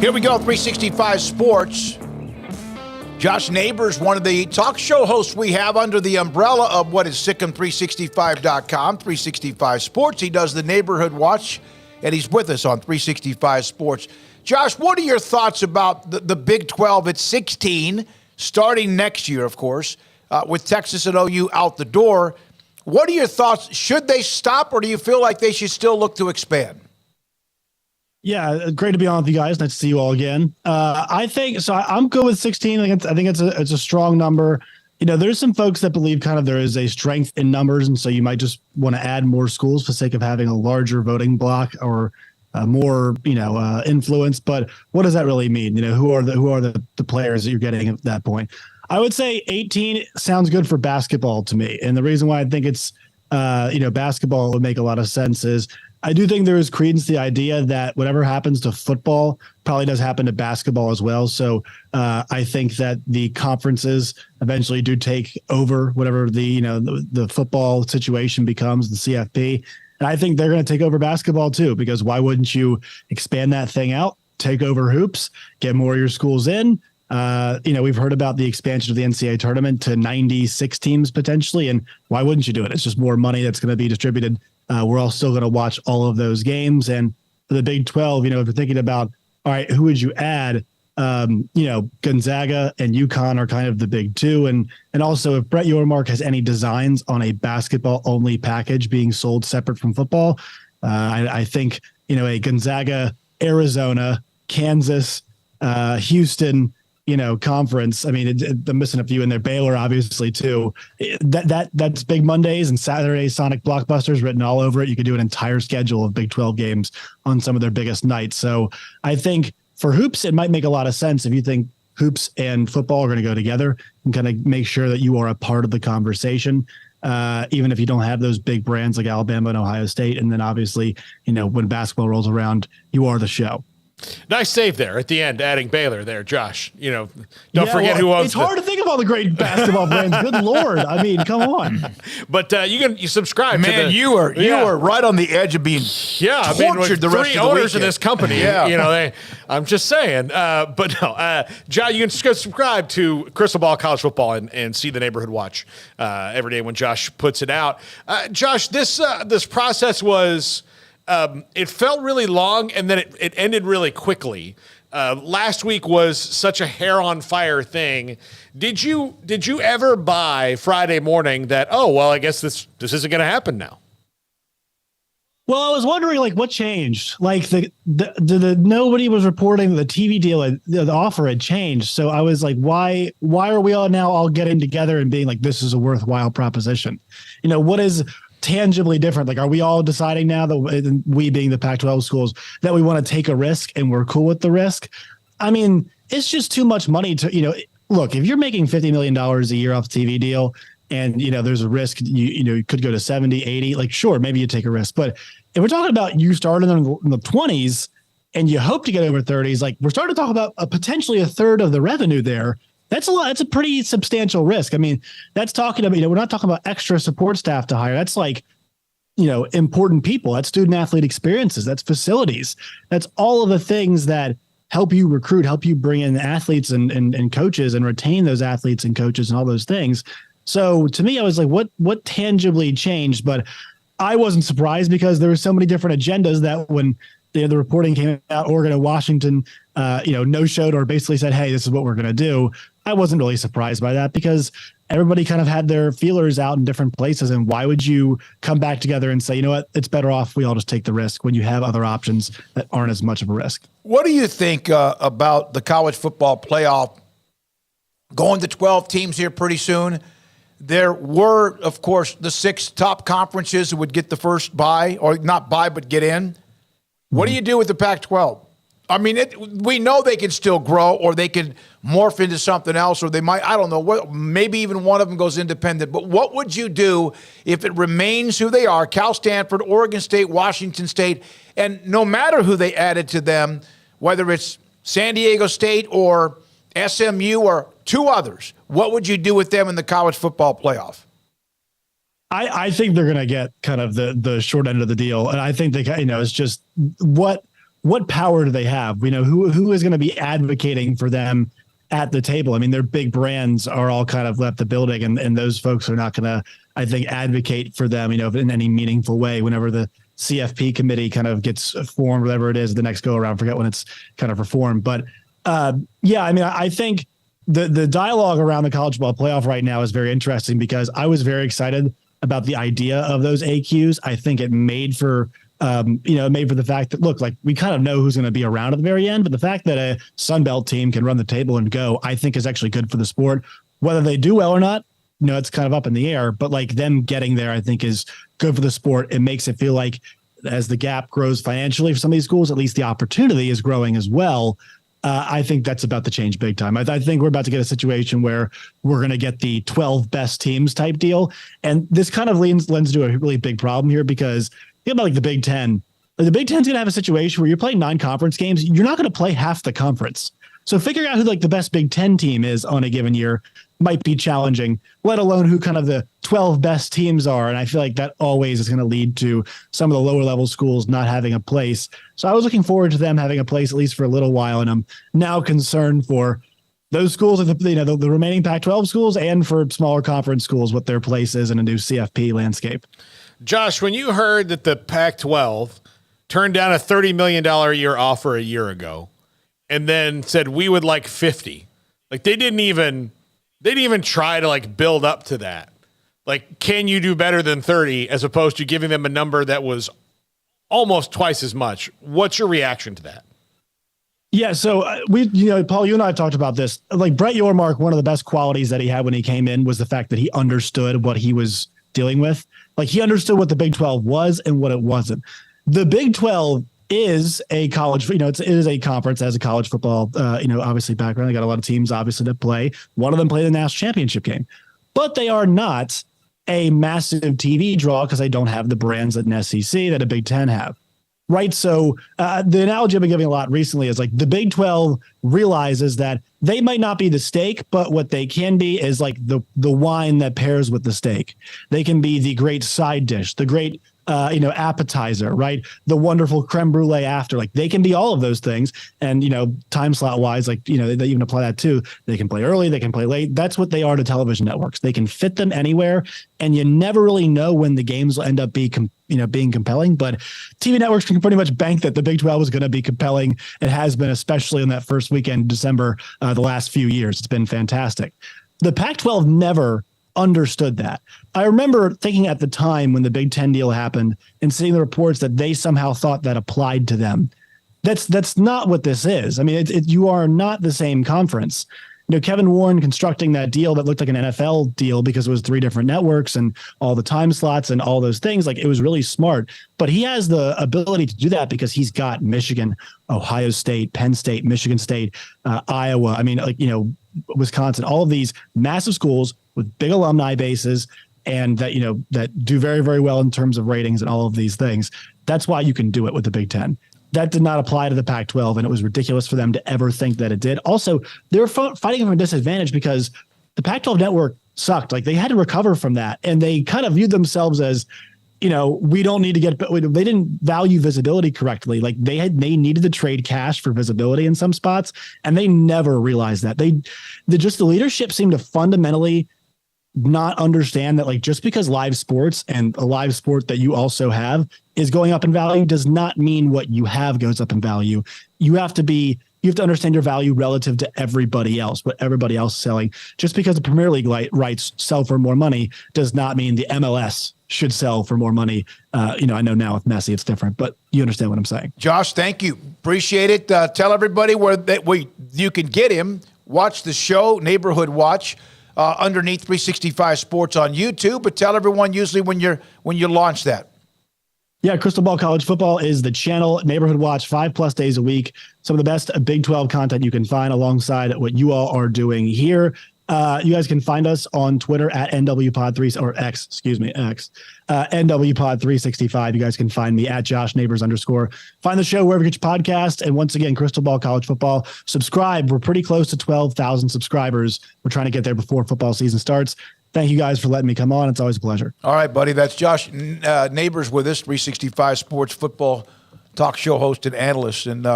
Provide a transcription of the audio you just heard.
Here we go, 365 Sports. Josh Neighbors, one of the talk show hosts we have under the umbrella of what is Sikkim365.com, 365 Sports. He does the Neighborhood Watch, and he's with us on 365 Sports. Josh, what are your thoughts about the Big 12 at 16, starting next year, of course, with Texas and OU out the door? What are your thoughts? Should they stop, or do you feel like they should still look to expand? Yeah, great to be on with you guys. Nice to see you all again. I think so. I'm good with 16. I think it's a strong number. You know, there's some folks that believe kind of there is a strength in numbers, and so you might just want to add more schools for the sake of having a larger voting block or more, influence. But what does that really mean? You know, who are the players that you're getting at that point? I would say 18 sounds good for basketball to me, and the reason why I think it's basketball would make a lot of sense is I do think there is credence to the idea that whatever happens to football probably does happen to basketball as well. So I think that the conferences eventually do take over whatever the football situation becomes, the CFP. And I think they're going to take over basketball too, because why wouldn't you expand that thing out, take over hoops, get more of your schools in? We've heard about the expansion of the NCAA tournament to 96 teams potentially. And why wouldn't you do it? It's just more money that's going to be distributed. We're all still going to watch all of those games. And for the Big 12, if you're thinking about, all right, who would you add? Gonzaga and UConn are kind of the big two. And also if Brett Yormark has any designs on a basketball only package being sold separate from football, I think, a Gonzaga, Arizona, Kansas, Houston, conference. I mean, I'm missing a few in there. Baylor, obviously, too. That's Big Mondays and Saturday Sonic blockbusters written all over it. You could do an entire schedule of Big 12 games on some of their biggest nights. So I think for hoops, it might make a lot of sense if you think hoops and football are going to go together and kind of make sure that you are a part of the conversation, even if you don't have those big brands like Alabama and Ohio State. And then obviously, when basketball rolls around, you are the show. Nice save there at the end, adding Baylor there, Josh. Don't forget who owns. It's hard to think of all the great basketball brands. Good Lord. I mean, come on. But you subscribe. Man, to you were right on the edge of being tortured the rest of the owners weekend. of this company. Yeah. I'm just saying. But no, Josh, you can just go subscribe to Crystal Ball College Football and see the Neighborhood Watch every day when Josh puts it out. Josh, this process was. It felt really long, and then it ended really quickly. Last week was such a hair on fire thing. Did you ever buy Friday morning that, I guess this isn't going to happen now? Well, I was wondering, what changed? Nobody was reporting the TV deal, the offer had changed. So I was like, why are we all getting together and being like, this is a worthwhile proposition? What is tangibly different? Are we all deciding now that we being the Pac-12 schools that we want to take a risk and we're cool with the risk? I mean, it's just too much money to, look, if you're making $50 million a year off a TV deal and, there's a risk, you could go to 70, 80, sure, maybe you take a risk. But if we're talking about you starting in the 20s and you hope to get over 30s, we're starting to talk about potentially a third of the revenue there. That's a lot. That's a pretty substantial risk. I mean, that's talking about, we're not talking about extra support staff to hire. That's important people. That's student athlete experiences. That's facilities. That's all of the things that help you recruit, help you bring in athletes and coaches and retain those athletes and coaches and all those things. So to me, I was like, what tangibly changed? But I wasn't surprised because there were so many different agendas that when the reporting came out, Oregon and Washington, no-showed or basically said, hey, this is what we're going to do. I wasn't really surprised by that because everybody kind of had their feelers out in different places. And why would you come back together and say, you know what, it's better off we all just take the risk when you have other options that aren't as much of a risk? What do you think about the college football playoff going to 12 teams here pretty soon? There were, of course, the 6 top conferences who would get the first bye, or not bye, but get in. What do you do with the Pac-12? I mean, we know they can still grow, or they can morph into something else, or they might, I don't know, maybe even one of them goes independent. But what would you do if it remains who they are, Cal, Stanford, Oregon State, Washington State, and no matter who they added to them, whether it's San Diego State or SMU or 2 others, what would you do with them in the college football playoff? I think they're going to get kind of the short end of the deal. And I think it's just what what power do they have? Who is going to be advocating for them at the table? I mean, their big brands are all kind of left the building, and those folks are not going to, I think, advocate for them, in any meaningful way whenever the CFP committee kind of gets formed, whatever it is, the next go around, forget when it's kind of reformed. But I think the dialogue around the college football playoff right now is very interesting because I was very excited about the idea of those AQs. I think it made for the fact that, look, like we kind of know who's going to be around at the very end, but the fact that a Sun Belt team can run the table and go, I think is actually good for the sport. Whether they do well or not, it's kind of up in the air, but like them getting there, I think is good for the sport. It makes it feel like as the gap grows financially for some of these schools, at least the opportunity is growing as well. I think that's about to change big time. I think we're about to get a situation where we're going to get the 12 best teams type deal. And this kind of lends to a really big problem here because think about like the Big Ten. Like the Big Ten's going to have a situation where you're playing non-conference games. You're not going to play half the conference. So figuring out who like the best Big Ten team is on a given year might be challenging, let alone who kind of the 12 best teams are. And I feel like that always is going to lead to some of the lower level schools not having a place. So I was looking forward to them having a place at least for a little while. And I'm now concerned for those schools, the remaining Pac-12 schools and for smaller conference schools, what their place is in a new CFP landscape. Josh, when you heard that the Pac-12 turned down a $30 million a year offer a year ago and then said we would like 50, like they didn't even try to like build up to that. Like, can you do better than 30 as opposed to giving them a number that was almost twice as much? What's your reaction to that? Yeah, so Paul, you and I have talked about this. Like Brett Yormark, one of the best qualities that he had when he came in was the fact that he understood what he was dealing with. Like he understood what the Big 12 was and what it wasn't. The Big 12 is a college, it is a conference as a college football, obviously background. They got a lot of teams obviously that play. One of them played the national championship game, but they are not a massive TV draw because they don't have the brands that an SEC, that a Big 10 have. Right. So the analogy I've been giving a lot recently is like the Big 12 realizes that they might not be the steak, but what they can be is like the wine that pairs with the steak. They can be the great side dish, the great appetizer, right? The wonderful creme brulee after. Like they can be all of those things. And, time slot wise, like, they even apply that too. They can play early, they can play late. That's what they are to television networks. They can fit them anywhere. And you never really know when the games will end up being compelling. But TV networks can pretty much bank that the Big 12 is going to be compelling. It has been, especially in that first weekend in December, the last few years. It's been fantastic. The Pac-12 never understood that. I remember thinking at the time when the Big Ten deal happened and seeing the reports that they somehow thought that applied to them. That's not what this is. I mean, you are not the same conference. Kevin Warren constructing that deal that looked like an NFL deal because it was 3 different networks and all the time slots and all those things. Like it was really smart, but he has the ability to do that because he's got Michigan, Ohio State, Penn State, Michigan State, Iowa. I mean, Wisconsin, all of these massive schools with big alumni bases and that do very, very well in terms of ratings and all of these things. That's why you can do it with the Big Ten. That did not apply to the Pac-12, and it was ridiculous for them to ever think that it did. Also, they were fighting from a disadvantage because the Pac-12 network sucked. Like they had to recover from that, and they kind of viewed themselves as, we don't need to get. They didn't value visibility correctly. Like they needed to trade cash for visibility in some spots, and they never realized that. The leadership seemed to fundamentally not understand that, like, just because live sports and a live sport that you also have is going up in value does not mean what you have goes up in value. You have to understand your value relative to everybody else, what everybody else is selling. Just because the Premier League rights sell for more money does not mean the MLS should sell for more money. I know now with Messi it's different, but you understand what I'm saying. Josh, thank you. Appreciate it. Tell everybody where you can get him. Watch the show, Neighborhood Watch. Underneath 365 Sports on YouTube, but tell everyone usually when you launch that. Yeah, Crystal Ball College Football is the channel. Neighborhood Watch 5+ days a week. Some of the best Big 12 content you can find alongside what you all are doing here. You guys can find us on Twitter at NWPod3 or X, NWPod365. You guys can find me at @JoshNeighbors_. Find the show wherever you get your podcast. And once again, Crystal Ball College Football. Subscribe. We're pretty close to 12,000 subscribers. We're trying to get there before football season starts. Thank you guys for letting me come on. It's always a pleasure. All right, buddy. That's Josh Neighbors with us, 365 Sports Football talk show host and analyst. And